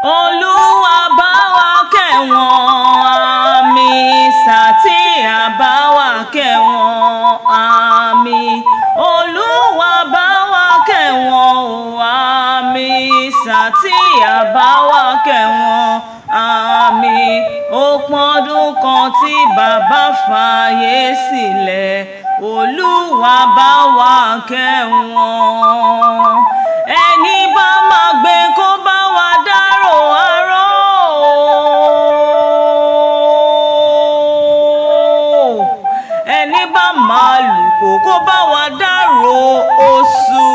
Olúwa bá wa kẹ́ wọn, àmín. Sátìyà bá wa kẹ́ wọn, àmín. Olúwa bá wa kẹ́ wọn, àmín. Sátìyà bá wa kẹ́ wọn, àmín. Ó pọ́dún kan tí bàbá fàyè sílẹ̀, Olúwa bá wa kẹ́ wọn. Ẹni bá máa gbé kó bá wa dárò aró. Ẹni bá máa lùkò kó bá wa dárò oṣù.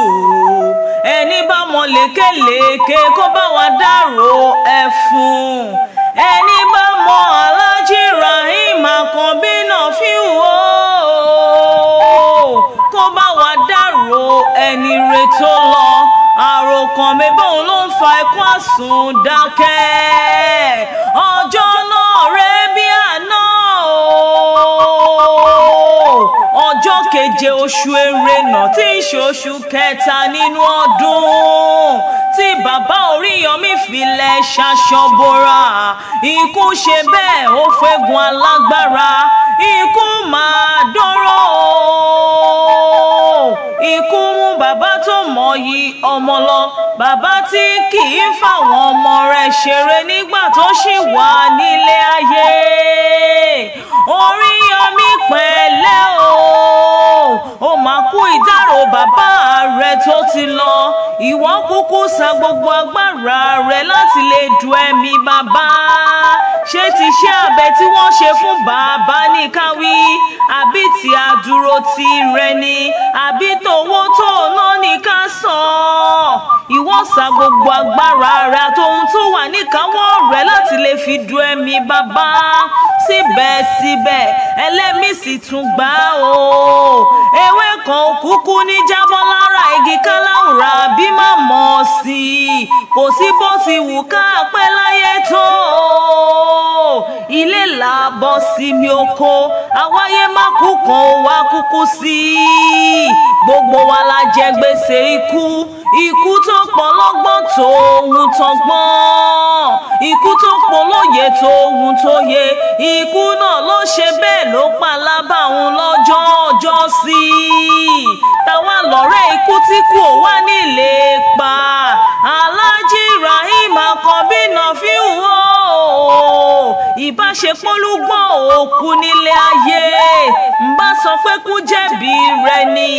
Ẹni bá mọ lékelèké kó bá wa dárò ẹfun. Ẹni bá mọ Aláàjì Rahim Àkànbí náà fi wò kó bá wa dárò ẹni re tó lọ. Àròkàn mi bóun ló ń fa ikú àsùn dákẹ́. Ọjọ́ náà rẹ̀ bí àná ọjọ́ keje oṣù Ẹrẹ́nà tí ń ṣe oṣù kẹta nínú ọdún tí bàbá Oríyọmí filẹ̀ ṣaṣọbora. Ikú ṣe bẹ́ẹ̀ ó fẹ́gun alágbára. Ikú máa dọ́rọ̀. Ikú mú bàbá tó mọyì ọmọ lọ. Bàbá tí kì í fáwọn ọmọ rẹ̀ ṣeré nígbà tó ṣì wà nílé ayé. Oríyọmí pẹ̀lẹ́ o, ó máa kú ìdárò bàbá rẹ̀ tó ti lọ. Ìwọ kúkú sa gbogbo agbára rẹ̀ láti lè du ẹ̀mí bàbá. Ṣé ti ṣe abẹ tí wọ́n ṣe fún bàbá ní káwí? Àbí ti àdúró ti rẹ̀ ni? Àbí tòwó tó ná ní ká sọ? Ìwọ sa gbogbo agbára rẹ̀ àtohun tó wà níkàáwọ́ rẹ̀ láti lè fi du ẹ̀mí bàbá. Síbẹ̀síbẹ̀ ẹlẹ́mìí sì tún gbà o. Ewé kan òkúkú ní jábọ́ lára igi káláwùrà bí má mọ̀ sí i. Kò sí bó ti wù ká pẹ́ láyé tó. Ilé là bọ́ sí mi oko, àwáyé má kú kan ó wá kúkú sí i. Gbogbo wa la jẹ gbèsè ikú. Ikú tó pọ̀ lọ́gbọ́n tó ohun tọ́gbọ́n. Ikú tó pọ̀ lóye tó ohun tó yé. Ikú náà ló ṣe bẹ́ẹ̀ ló pa lábàáhùn lọ́jọ́ ọjọ́ sí i. Táwa lọ̀rẹ́ ikú tí kú ò wá nílé pa. Aláàjì Rahim Àkànbí náà fi ń wò. Ìbáṣepọ̀ olúgbọ́n òkú nílé ayé. Ǹbá sọ pé kú jẹ̀bi rẹ̀ ni.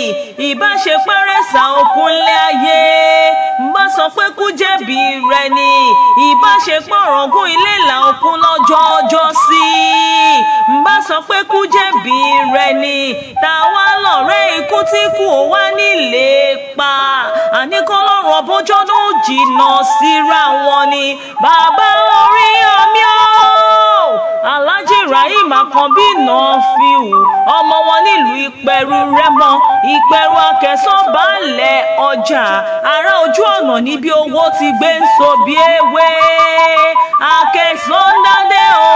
Ìbáṣepọ̀ rẹ̀sà òkú nílé ayé. Ǹbá sọ pé kú jẹ̀bi rẹ̀ ni. Ìbáṣepọ̀ ọ̀rọ̀gún ilé ìlà òkú lọ́jọ́ ọjọ́ sí i. Ǹbá sọ pé kú jẹ̀bi rẹ̀ ni. Táwa lọ̀rẹ́ ikú tí kú ò wá nílé pa. Àníkọ́ lọ́rùn ọbọ̀jọ́ ló jìnnà síra wọn ni. Bàbá Oríyọmí o, Aláàjì Rahim Àkànbí náà fi hù. Ọmọ wọn nílùú Ìperu Rémo, Ìperu Akẹ̀sán baálẹ̀ ọjà. Ará ojú ọ̀nà níbi owó ti gbé ń so bí ewé. Akẹ̀sán dádé o,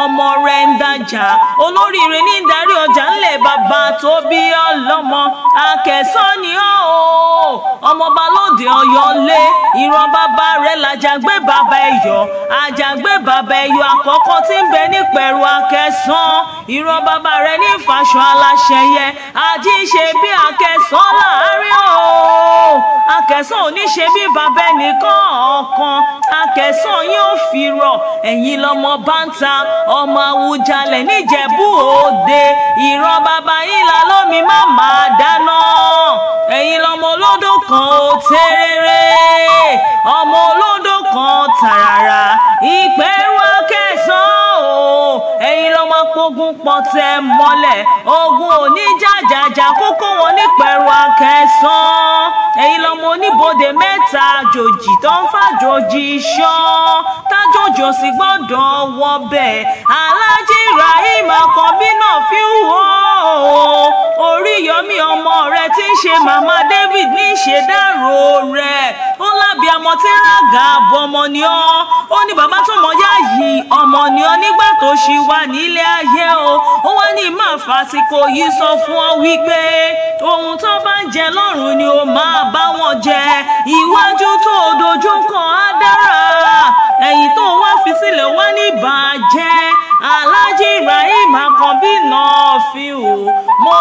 ọmọ rẹ̀ ń dájà. Olóríire ní darí ọjà ńlẹ̀ bàbá tó bí ọlọ́mọ. Akẹ̀sán ni ó o, ọmọọba lóde Ọ̀yọ́ lé. Ìran bàbá rẹ̀ làjàgbé bàbá Ẹ̀yọ̀. Àjàgbé bàbá Ẹ̀yọ̀ àkọ́kọ́ tí ń bẹ ní Ìperu Akẹ̀sán. Ìran bàbá rẹ̀ ní Fàṣọ Aláṣẹyẹ. Àjíṣe bí Akẹ̀sán láàárín o. Akẹ̀sán ò ní ṣe bí bàbá ẹnìkan ọ̀kan. Akẹ̀sán yóò fi rọ̀. Ẹ̀yin lọmọ báńtà, ọmọ Àwùjalẹ̀ níjẹ̀bú Òde. Ìran bàbá yín là lómi má máa dáná. Ẹ̀yin lọmọ olódò kan ò tẹ́rẹ́rẹ́. Ọmọ olódò kan tàràrà. Ìperu Akẹ̀sán o. Ẹ̀yin lọmọ pogun pọ̀tẹ́ mọ́lẹ̀. Ogun oníjàjàjà kókó wọn ní Ìperu Akẹ̀sán. Ẹ̀yin lọmọ oníbodè mẹ́ta àjòjì tó ń fàjòjì ṣán. Tájòjì ò sì gbọ́dọ̀ wọbẹ̀. Aláàjì Rahim Àkànbí náà fi ń wò ó. Oríyọmí ọmọ rẹ̀ tí ń ṣe màmá David ní ìṣèdárò rẹ̀. Ó lábí ọmọ tí ń rága bọmọ ni ọ́. Ó ní bàbá tó mọ yá yìí ọmọ ni ọ́ nígbà tó ṣì wà nílé ayé o. Ó wá ní má fàsìkò yìí sọ fún ọ wípé ohun tó bá ń jẹ lọ́rùn ni ó máa bá wọn jẹ. Iwájú tó dojú kan á dára. fíù mo